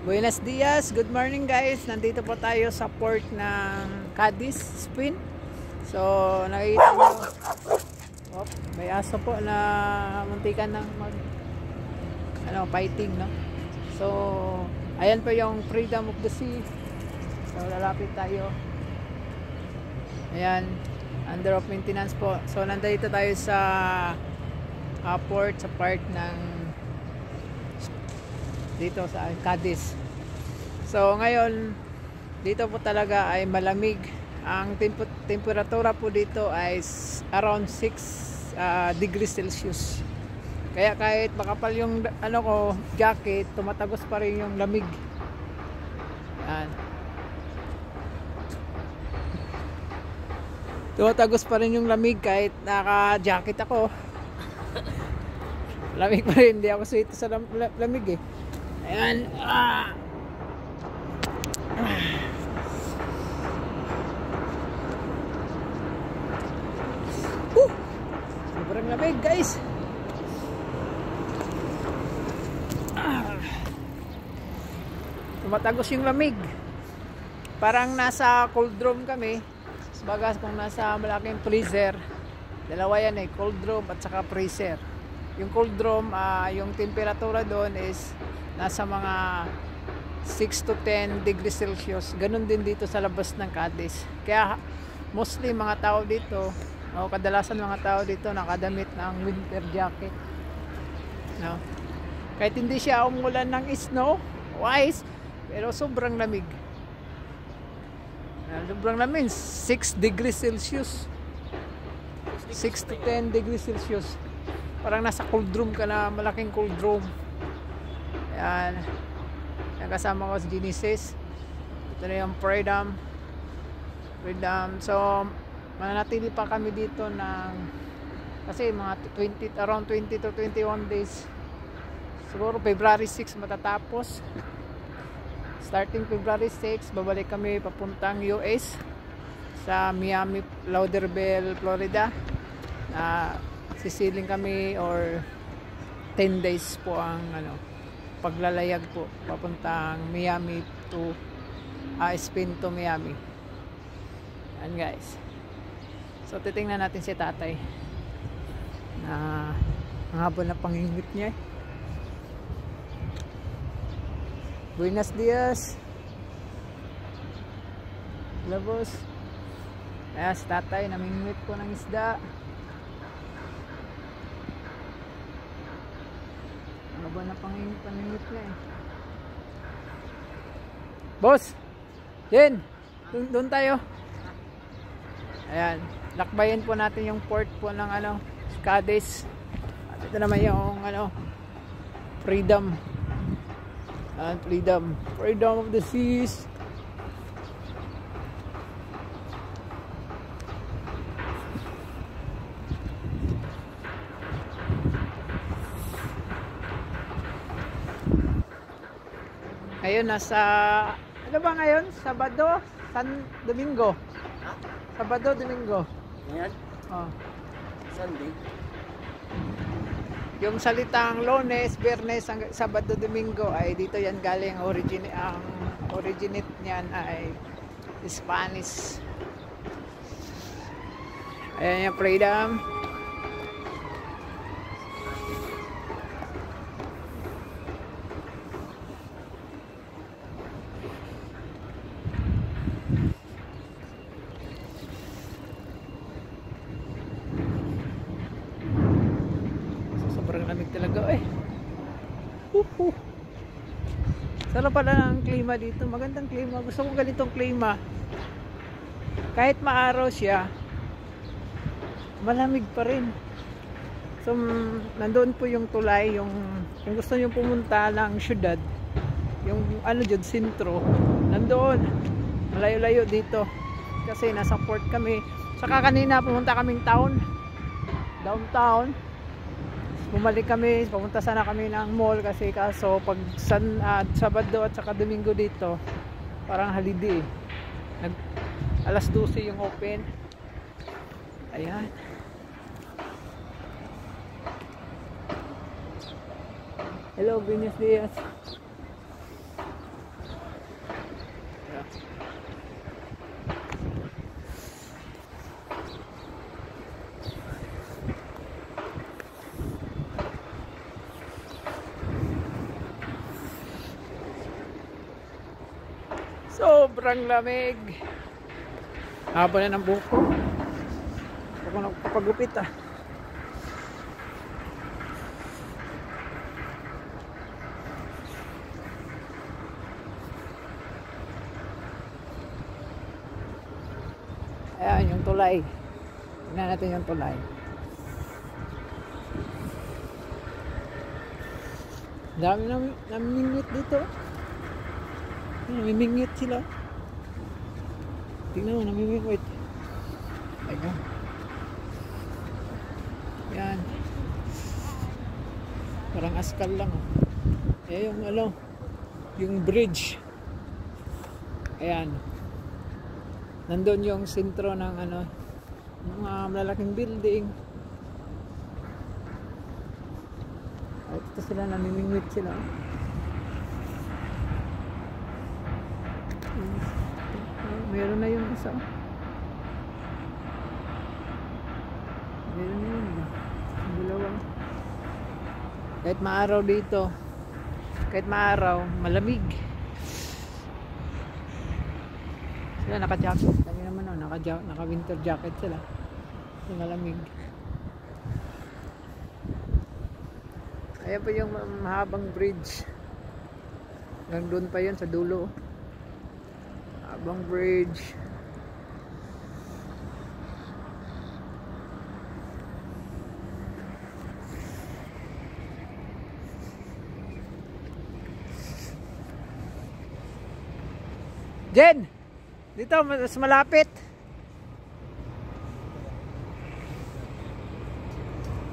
Buenos dias, good morning guys. Nandito po tayo sa port ng Cadiz, Spain. So, nakikita nyo, may aso po na muntikan ng fighting, no? So, ayan po yung freedom of the sea. So, lalapit tayo. Ayan, under of maintenance po. So, nandito tayo sa port, sa part ng dito sa Cadiz. So ngayon dito po talaga ay malamig. Ang temperatura po dito ay around 6 degrees Celsius. Kaya kahit makapal yung jacket, tumatagos pa rin yung lamig. Yan. Tumatagos pa rin yung lamig kahit naka-jacket ako. Lamig pa rin, hindi ako sweet sa lamig eh. Ayan. Sobrang lamig guys. Tumatagos yung lamig. Parang nasa cold room kami. Bagas kung nasa malaking freezer. Dalawa yan eh, cold room at saka freezer. Yung cold room, yung temperatura doon is nasa mga 6 to 10 degrees Celsius. Ganun din dito sa labas ng Cadiz. Kaya mostly mga tao dito, o kadalasan mga tao dito nakadamit ng winter jacket. No? Kahit hindi siya umulan ng snow o ice, pero sobrang lamig. Sobrang lamig, 6 degrees Celsius. 6 to 10 degrees Celsius. Parang nasa cold room ka na, malaking cold room. Ayan. Yung kasama ko si Genesis. Ito na yung Freedom. So, mananatili pa kami dito ng kasi mga around 20 to 21 days. Siguro February 6 matatapos. Starting February 6, babalik kami papuntang US sa Miami, Lauderdale, Florida. Sisiling kami or 10 days po ang paglalayag po papuntang Miami to Spain to Miami. Yan guys. So titingnan natin si tatay na ang haba na pangingit niya. Buenos dias. Labos. Ayan si tatay, namingwit po ng isda. Ang haba na pangingit niya eh. Boss! Jen! Doon tayo. Ayan. Lakbayin po natin yung port po ng Cadiz. At ito naman yung Freedom. Freedom. Freedom of the seas. Ngayon nasa ano ba ngayon? Sabado? Domingo? Ha? Sabado, Domingo. Ngayon? Oh. Sunday? Yung salitang Lunes, Biyernes, Sabado, Domingo ay dito yan galing. Ang originate niyan ay Spanish. Ayan yung Freedom. Sobrang lamig talaga eh. Sarap pala ng klima dito. Magandang klima. Gusto ko ganitong klima. Kahit maaraw siya, malamig pa rin. So, nandoon po yung tulay. Kung gusto nyo pumunta ng syudad, yung dyan, sentro, nandoon. Malayo-layo dito. Kasi nasa port kami. Saka kanina pumunta kaming downtown. Bumalik kami, pumunta sana kami ng mall kaso pag Sabado at saka Domingo dito parang holiday. Alas 12 yung open. Ayan. Hello, buenos dias. Sobrang lamig. Haba na ng buhok ko. Ako nagpapagupit ah. Ayan yung tulay. Tingnan natin yung tulay. Dami namimingwit dito. Namimingwit sila. Tingnan mo, namimingwit. Ayan. Yan. Parang askal lang. Eh yung ano, yung bridge. Ayan. Nandun yung sentro ng ano, mga malalaking building. Ay, ito sila, namimingwit sila. Meron na yung isa. Meron na yun. Yung dalawa. Kahit maaraw dito, kahit maaraw, malamig. Sila naka-jacket. Kami naman naka-winter jacket sila. Kasi malamig. Ayan pa yung mahabang bridge. Hanggang doon pa yun sa dulo. Mahabang bridge. Jen! Dito, mas malapit.